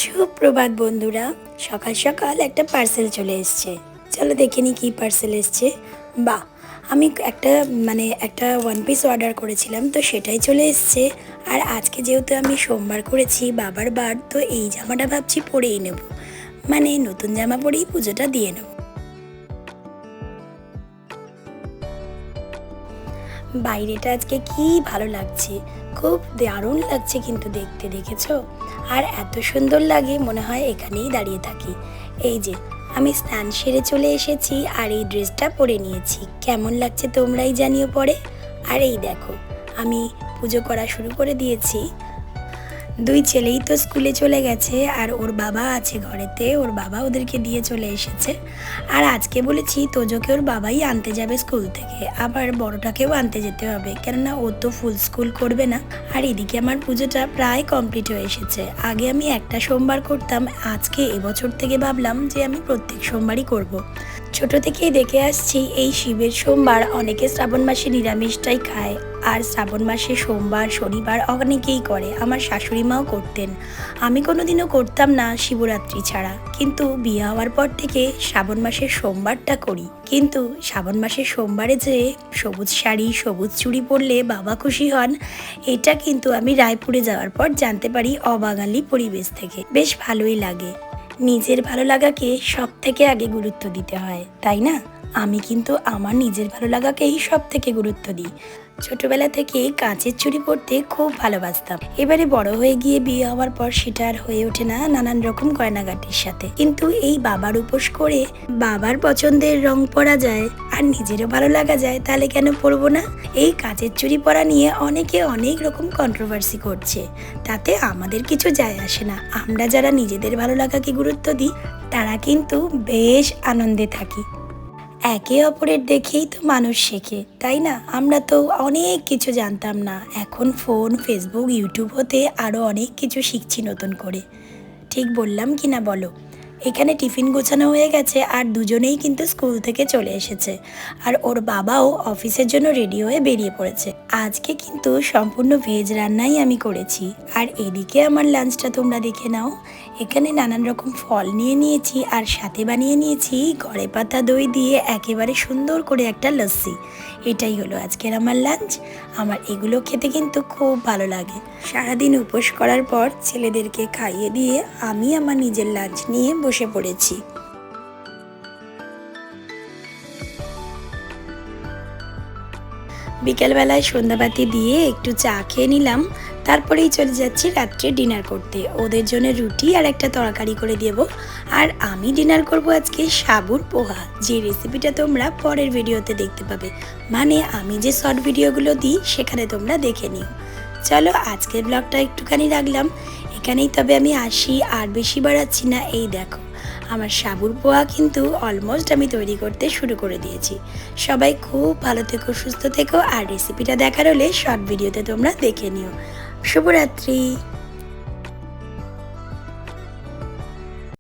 সুপ্রভাত বন্ধুরা। সকাল সকাল একটা পার্সেল চলে এসছে। চলো দেখে নি কী পার্সেল এসছে। বাহ, আমি একটা ওয়ান পিস অর্ডার করেছিলাম, তো সেটাই চলে এসছে। আর আজকে যেহেতু আমি সোমবার করেছি, বাবার বার, তো এই জামাটা ভাবছি পরেই নেব, মানে নতুন জামা পরেই পুজোটা দিয়ে নেব। বাইরেটা আজকে কি ভালো লাগছে, খুব দারুণ লাগছে কিন্তু দেখতে, দেখেছো? আর এত সুন্দর লাগে, মনে হয় এখানেই দাঁড়িয়ে থাকি। এই যে আমি স্নান সেরে চলে এসেছি আর এই ড্রেসটা পরে নিয়েছি। কেমন লাগছে তোমরাই জানিও পরে। আর এই দেখো, আমি পুজো করা শুরু করে দিয়েছি। দুই ছেলেই তো স্কুলে চলে গেছে আর ওর বাবা আছে ঘরেতে, ওর বাবা ওদেরকে দিয়ে চলে এসেছে। আর আজকে বলেছি তোজোকে ওর বাবাই আনতে যাবে স্কুল থেকে, আবার বড়টাকেও আনতে যেতে হবে, কেননা ও তো ফুল স্কুল করবে না। আর এদিকে আমার পুজোটা প্রায় কমপ্লিট হয়ে এসেছে। আগে আমি একটা সোমবার করতাম, আজকে এবছর থেকে ভাবলাম যে আমি প্রত্যেক সোমবারই করব। ছোট থেকেই দেখে আসছি এই শিবের সোমবার অনেকে শ্রাবণ মাসে নিরামিষটাই খায়, আর শ্রাবণ মাসে সোমবার শনিবার অনেকেই করে। আমার শাশুড়ি মাও করতেন, আমি কোনোদিনও করতাম না শিবরাত্রি ছাড়া, কিন্তু বিয়ে হওয়ার পর থেকে শ্রাবণ মাসের সোমবারটা করি। কিন্তু শ্রাবণ মাসের সোমবারে যে সবুজ শাড়ি সবুজ চুড়ি পরলে বাবা খুশি হন, এটা কিন্তু আমি রায়পুরে যাওয়ার পর জানতে পারি অবাঙালি পরিবেশ থেকে। বেশ ভালোই লাগে। নিজের ভালো লাগাকে সব থেকে আগে গুরুত্ব দিতে হয়, তাই না? আমি কিন্তু আমার নিজের ভালো লাগাকেই সব থেকে গুরুত্ব দিই। ছোটবেলা থেকে কাঁচের চুড়ি পরতে খুব ভালোবাসতাম। এবারে বড় হয়ে গিয়ে বিয়ে হওয়ার পর সেটা আর হয়ে ওঠে না, নানান রকম গয়নাগাটির সাথে। কিন্তু এই বাবার উপোস করে বাবার পছন্দের রং পরা যায় আর নিজেরও ভালো লাগা যায়, তাহলে কেন পরবো না? এই কাঁচের চুড়ি পরা নিয়ে অনেকে অনেক রকম কন্ট্রোভার্সি করছে, তাতে আমাদের কিছু যায় আসে না। আমরা যারা নিজেদের ভালো লাগাকে গুরুত্ব দিই তারা কিন্তু বেশ আনন্দে থাকি। একে অপরের দেখেই তো মানুষ শেখে, তাই না? আমরা তো অনেক কিছু জানতাম না, এখন ফোন, ফেসবুক, ইউটিউব হতে আরও অনেক কিছু শিখছি নতুন করে। ঠিক বললাম কি না বলো? এখানে টিফিন গোছানো হয়ে গেছে আর দুজনেই কিন্তু স্কুল থেকে চলে এসেছে, আর ওর বাবাও অফিসের জন্য রেডি হয়ে বেরিয়ে পড়েছে। আজকে কিন্তু সম্পূর্ণ ভেজ রান্নাই আমি করেছি। আর এদিকে আমার লাঞ্চটা তোমরা দেখে নাও। এখানে নানান রকম ফল নিয়ে নিয়েছি আর সাথে বানিয়ে নিয়েছি ঘরে পাতা দই দিয়ে একেবারে সুন্দর করে একটা লস্যি। এটাই হলো আজকের আমার লাঞ্চ। আমার এগুলো খেতে কিন্তু খুব ভালো লাগে। সারাদিন উপোস করার পর ছেলেদেরকে খাইয়ে দিয়ে আমি আমার নিজের লাঞ্চ নিয়ে বসে পড়েছি। বিকেলবেলায় সন্ধ্যাবাতি দিয়ে একটু চা খেয়ে নিলাম, তারপরেই চলে যাচ্ছি রাত্রে ডিনার করতে। ওদের জন্য রুটি আর একটা তরকারি করে দেবো। আর আমি ডিনার করব আজকে সাবুর পোহা, যে রেসিপিটা তোমরা পরের ভিডিওতে দেখতে পাবে, মানে আমি যে শর্ট ভিডিওগুলো দিই সেখানে তোমরা দেখে নিও। চলো আজকের ব্লগটা একটুখানি রাখলাম এখানেই, তবে আমি আসি আর বেশি বাড়াচ্ছি না। এই দেখো আমার সাবুর পোহা কিন্তু অলমোস্ট আমি তৈরি করতে শুরু করে দিয়েছি। সবাই খুব ভালো থেকো, সুস্থ থেকো, আর রেসিপিটা দেখার হলে শর্ট ভিডিওতে তোমরা দেখে নিও। শুভরাত্রি।